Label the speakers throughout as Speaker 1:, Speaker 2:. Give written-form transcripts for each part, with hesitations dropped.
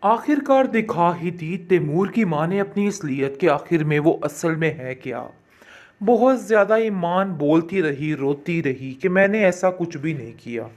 Speaker 1: आखिरकार दिखा ही दी तैमूर की माँ ने अपनी असलियत के आखिर में वो असल में है क्या। बहुत ज़्यादा ईमान बोलती रही रोती रही कि मैंने ऐसा कुछ भी नहीं किया।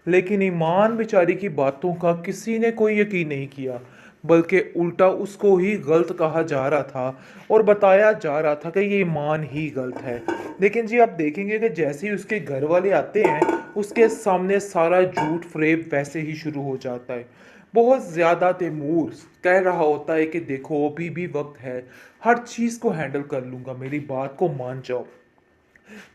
Speaker 1: लेकिन ईमान बेचारी की बातों का किसी ने कोई यकीन नहीं किया, बल्कि उल्टा उसको ही गलत कहा जा रहा था और बताया जा रहा था कि ये ईमान ही गलत है। लेकिन जी आप देखेंगे कि जैसे ही उसके घर वाले आते हैं, उसके सामने सारा झूठ फ्रेब वैसे ही शुरू हो जाता है। बहुत ज़्यादा तैमूर कह रहा होता है कि देखो अभी भी वक्त है, हर चीज़ को हैंडल कर लूँगा, मेरी बात को मान जाओ।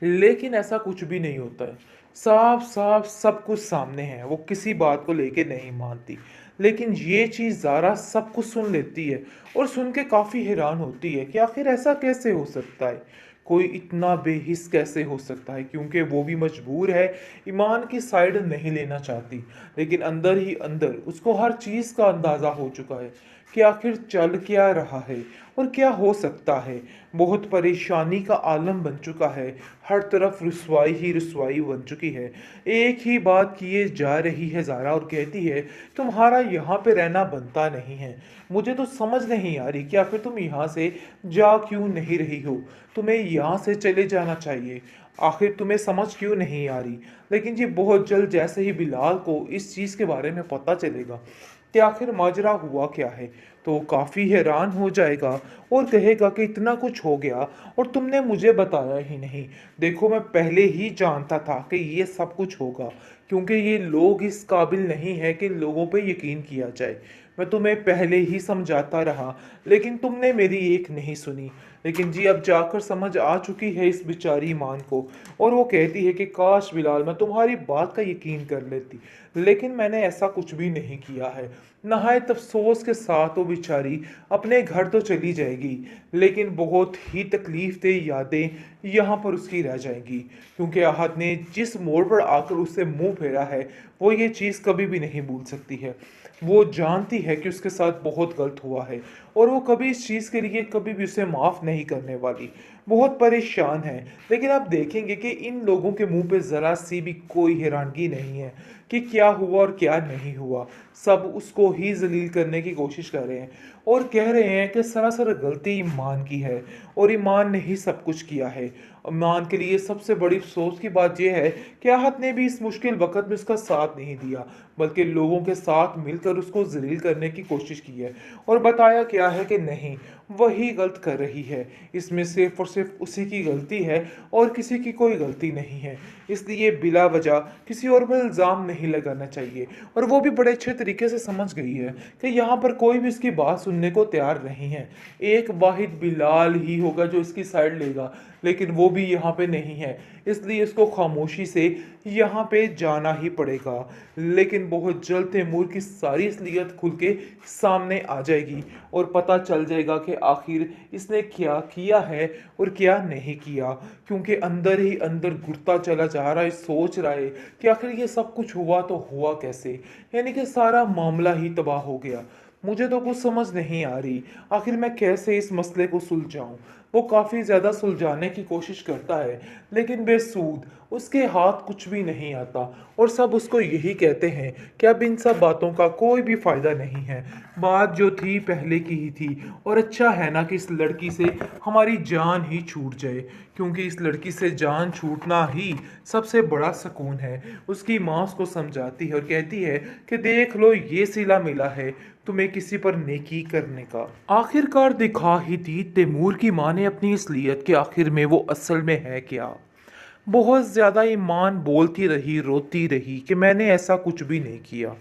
Speaker 1: लेकिन ऐसा कुछ भी नहीं होता है। साफ साफ सब कुछ सामने है, वो किसी बात को लेके नहीं मानती। लेकिन ये चीज़ ज़ारा सब कुछ सुन लेती है और सुन के काफ़ी हैरान होती है कि आखिर ऐसा कैसे हो सकता है, कोई इतना बेहिस कैसे हो सकता है, क्योंकि वो भी मजबूर है, ईमान की साइड नहीं लेना चाहती। लेकिन अंदर ही अंदर उसको हर चीज़ का अंदाज़ा हो चुका है कि आखिर चल क्या रहा है और क्या हो सकता है। बहुत परेशानी का आलम बन चुका है, हर तरफ रुसवाई ही रुसवाई बन चुकी है। एक ही बात किए जा रही है ज़ारा और कहती है तुम्हारा यहाँ पे रहना बनता नहीं है। मुझे तो समझ नहीं आ रही कि आखिर तुम यहाँ से जा क्यों नहीं रही हो, तुम्हें यहाँ से चले जाना चाहिए, आखिर तुम्हें समझ क्यों नहीं आ रही। लेकिन जी बहुत जल्द जैसे ही बिलाल को इस चीज़ के बारे में पता चलेगा कि आखिर माजरा हुआ क्या है, तो वो काफ़ी हैरान हो जाएगा और कहेगा कि इतना कुछ हो गया और तुमने मुझे बताया ही नहीं। देखो मैं पहले ही जानता था कि ये सब कुछ होगा, क्योंकि ये लोग इस काबिल नहीं है कि इन लोगों पे यकीन किया जाए। मैं तुम्हें पहले ही समझाता रहा, लेकिन तुमने मेरी एक नहीं सुनी। लेकिन जी अब जाकर समझ आ चुकी है इस बेचारी ईमान को, और वो कहती है कि काश बिलाल मैं तुम्हारी बात का यकीन कर लेती, लेकिन मैंने ऐसा कुछ भी नहीं किया है। नहायत अफसोस के साथ वो बेचारी अपने घर तो चली जाएगी, लेकिन बहुत ही तकलीफ दे यादें यहाँ पर उसकी रह जाएंगी, क्योंकि आहत ने जिस मोड़ पर आकर उससे मुंह फेरा है वो ये चीज़ कभी भी नहीं भूल सकती है। वो जानती है कि उसके साथ बहुत गलत हुआ है और वो कभी इस चीज़ के लिए कभी भी उसे माफ़ नहीं करने वाली। बहुत परेशान है, लेकिन आप देखेंगे कि इन लोगों के मुंह पे ज़रा सी भी कोई हैरानगी नहीं है कि क्या हुआ और क्या नहीं हुआ। सब उसको ही जलील करने की कोशिश कर रहे हैं और कह रहे हैं कि सरासर गलती ईमान की है और ईमान ने ही सब कुछ किया है। ईमान के लिए सबसे बड़ी अफसोस की बात यह है कि आहत ने भी इस मुश्किल वक्त में उसका साथ नहीं दिया, बल्कि लोगों के साथ मिलकर उसको जलील करने की कोशिश की है और बताया क्या है कि नहीं, वही गलत कर रही है, इसमें सिर्फ और सिर्फ उसी की गलती है और किसी की कोई गलती नहीं है। इसलिए बिला वजह किसी और पर इल्ज़ाम नहीं लगाना चाहिए। और वो भी बड़े अच्छे तरीके से समझ गई है कि यहाँ पर कोई भी इसकी बात सुनने को तैयार नहीं है। एक वाहिद बिलाल ही होगा जो इसकी साइड लेगा, लेकिन वो भी यहाँ पे नहीं है, इसलिए इसको खामोशी से यहाँ पे जाना ही पड़ेगा। लेकिन बहुत जल्द तैमूर की सारी असलियत खुल के सामने आ जाएगी और पता चल जाएगा कि आखिर इसने क्या किया है और क्या नहीं किया, क्योंकि अंदर ही अंदर घुटता चला जा रहा है, सोच रहा है कि आखिर ये सब कुछ हुआ तो हुआ कैसे, यानी कि सारा मामला ही तबाह हो गया। मुझे तो कुछ समझ नहीं आ रही, आखिर मैं कैसे इस मसले को सुलझाऊं। वो काफ़ी ज़्यादा सुलझाने की कोशिश करता है, लेकिन बेसूद, उसके हाथ कुछ भी नहीं आता और सब उसको यही कहते हैं कि अब इन सब बातों का कोई भी फ़ायदा नहीं है, बात जो थी पहले की ही थी और अच्छा है ना कि इस लड़की से हमारी जान ही छूट जाए, क्योंकि इस लड़की से जान छूटना ही सबसे बड़ा सुकून है। उसकी माँ उसको समझाती है और कहती है कि देख लो ये सिला मिला है तुम्हें किसी पर नेकी करने का। आखिरकार दिखा ही दी तैमूर की माँ ने अपनी असलियत के आखिर में वो असल में है क्या। बहुत ज़्यादा ईमान बोलती रही रोती रही कि मैंने ऐसा कुछ भी नहीं किया।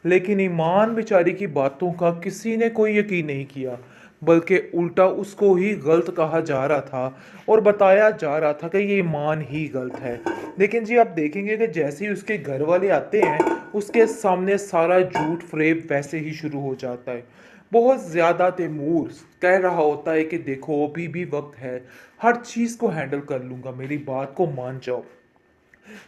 Speaker 1: लेकिन ईमान बेचारी की बातों का किसी ने कोई यकीन नहीं किया, बल्कि उल्टा उसको ही गलत कहा जा रहा था और बताया जा रहा था कि ये ईमान ही गलत है। लेकिन जी आप देखेंगे कि जैसे ही उसके घर वाले आते हैं, उसके सामने सारा झूठ फ्रेब वैसे ही शुरू हो जाता है। बहुत ज़्यादा तैमूर कह रहा होता है कि देखो अभी भी वक्त है, हर चीज़ को हैंडल कर लूँगा, मेरी बात को मान जाओ।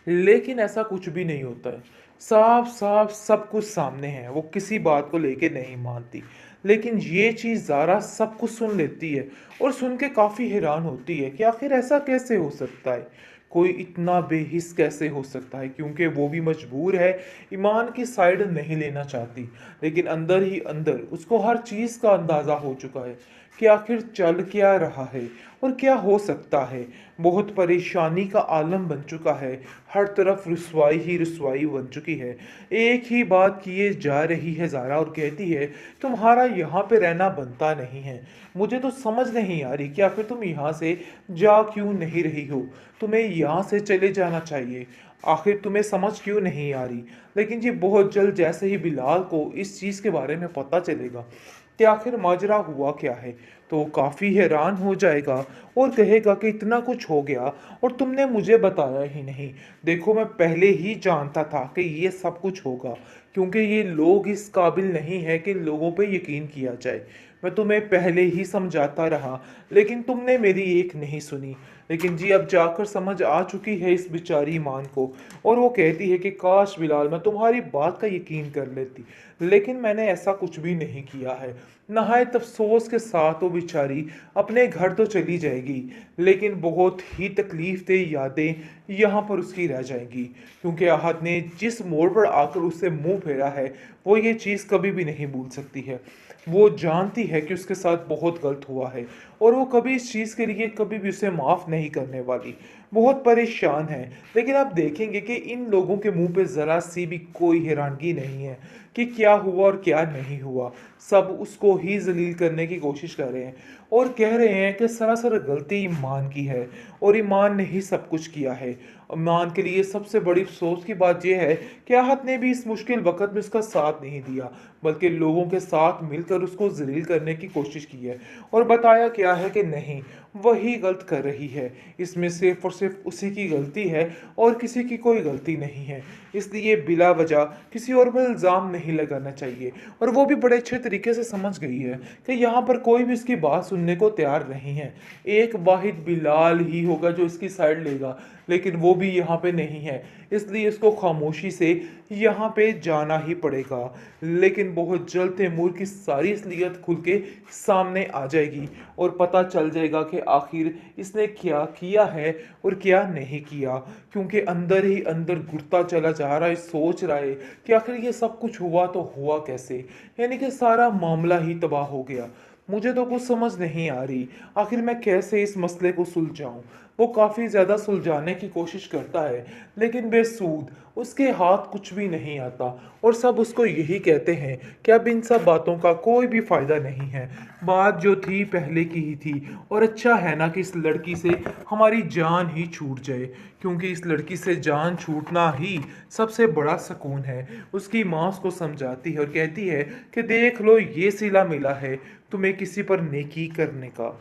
Speaker 1: लेकिन ऐसा कुछ भी नहीं होता है। साफ साफ सब कुछ सामने है, वो किसी बात को लेके नहीं मानती। लेकिन ये चीज़ ज़ारा सब कुछ सुन लेती है और सुन के काफ़ी हैरान होती है कि आखिर ऐसा कैसे हो सकता है। कोई इतना बेहिस कैसे हो सकता है, क्योंकि वो भी मजबूर है, ईमान की साइड नहीं लेना चाहती, लेकिन अंदर ही अंदर उसको हर चीज़ का अंदाज़ा हो चुका है कि आखिर चल क्या रहा है और क्या हो सकता है। बहुत परेशानी का आलम बन चुका है, हर तरफ रुसवाई ही रुसवाई बन चुकी है। एक ही बात किए जा रही है ज़ारा और कहती है, तुम्हारा यहाँ पे रहना बनता नहीं है। मुझे तो समझ नहीं आ रही कि आखिर तुम यहाँ से जा क्यों नहीं रही हो। तुम्हें यहाँ से चले जाना चाहिए। आखिर तुम्हें समझ क्यों नहीं आ रही। लेकिन जी बहुत जल्द जैसे ही बिलाल को इस चीज़ के बारे में पता चलेगा कि आखिर माजरा हुआ क्या है, तो वो काफ़ी हैरान हो जाएगा और कहेगा कि इतना कुछ हो गया और तुमने मुझे बताया ही नहीं। देखो, मैं पहले ही जानता था कि ये सब कुछ होगा, क्योंकि ये लोग इस काबिल नहीं है कि लोगों पे यकीन किया जाए। मैं तुम्हें पहले ही समझाता रहा, लेकिन तुमने मेरी एक नहीं सुनी। लेकिन जी अब जाकर समझ आ चुकी है इस बेचारी ईमान को, और वो कहती है कि काश बिलाल मैं तुम्हारी बात का यकीन कर लेती, लेकिन मैंने ऐसा कुछ भी नहीं किया है। नहायत अफसोस के साथ वो बेचारी अपने घर तो चली जाएगी, लेकिन बहुत ही तकलीफ दे यादें यहाँ पर उसकी रह जाएंगी, क्योंकि आहत ने जिस मोड़ पर आकर उससे मुंह फेरा है वो ये चीज़ कभी भी नहीं भूल सकती है। वो जानती है कि उसके साथ बहुत गलत हुआ है और वो कभी इस चीज़ के लिए कभी भी उसे माफ़ नहीं करने वाली। बहुत परेशान है, लेकिन आप देखेंगे कि इन लोगों के मुंह पे ज़रा सी भी कोई हैरानगी नहीं है कि क्या हुआ और क्या नहीं हुआ। सब उसको ही जलील करने की कोशिश कर रहे हैं और कह रहे हैं कि सरासर गलती ईमान की है और ईमान ने ही सब कुछ किया है। ईमान के लिए सबसे बड़ी अफसोस की बात यह है कि आहत ने भी इस मुश्किल वक़्त में उसका साथ नहीं दिया, बल्कि लोगों के साथ मिलकर उसको ज़लील करने की कोशिश की है और बताया क्या है कि नहीं, वही गलत कर रही है। इसमें सिर्फ़ और सिर्फ़ उसी की गलती है और किसी की कोई गलती नहीं है। इसलिए बिला वजह किसी और पर इल्ज़ाम नहीं लगाना चाहिए, और वो भी बड़े अच्छे तरीके से समझ गई है कि यहाँ पर कोई भी इसकी बात सुनने को तैयार नहीं है। एक वाहिद बिलाल ही होगा जो इसकी साइड लेगा, लेकिन वो भी यहाँ पे नहीं है, इसलिए इसको खामोशी से यहाँ पे जाना ही पड़ेगा। लेकिन बहुत जल्द तैमूर की सारी असलियत खुल के सामने आ जाएगी और पता चल जाएगा कि आखिर इसने क्या किया है और क्या नहीं किया, क्योंकि अंदर ही अंदर घुटता चला जा रहा है, सोच रहा है कि आखिर ये सब कुछ हुआ तो हुआ कैसे, यानी कि सारा मामला ही तबाह हो गया। मुझे तो कुछ समझ नहीं आ रही, आखिर मैं कैसे इस मसले को सुलझाऊं। वो काफ़ी ज़्यादा सुलझाने की कोशिश करता है, लेकिन बेसूद, उसके हाथ कुछ भी नहीं आता और सब उसको यही कहते हैं कि अब इन सब बातों का कोई भी फ़ायदा नहीं है। बात जो थी पहले की ही थी, और अच्छा है ना कि इस लड़की से हमारी जान ही छूट जाए, क्योंकि इस लड़की से जान छूटना ही सबसे बड़ा सुकून है। उसकी माँ उसको समझाती है और कहती है कि देख लो, ये सिला मिला है तुम्हें किसी पर नेकी करने का।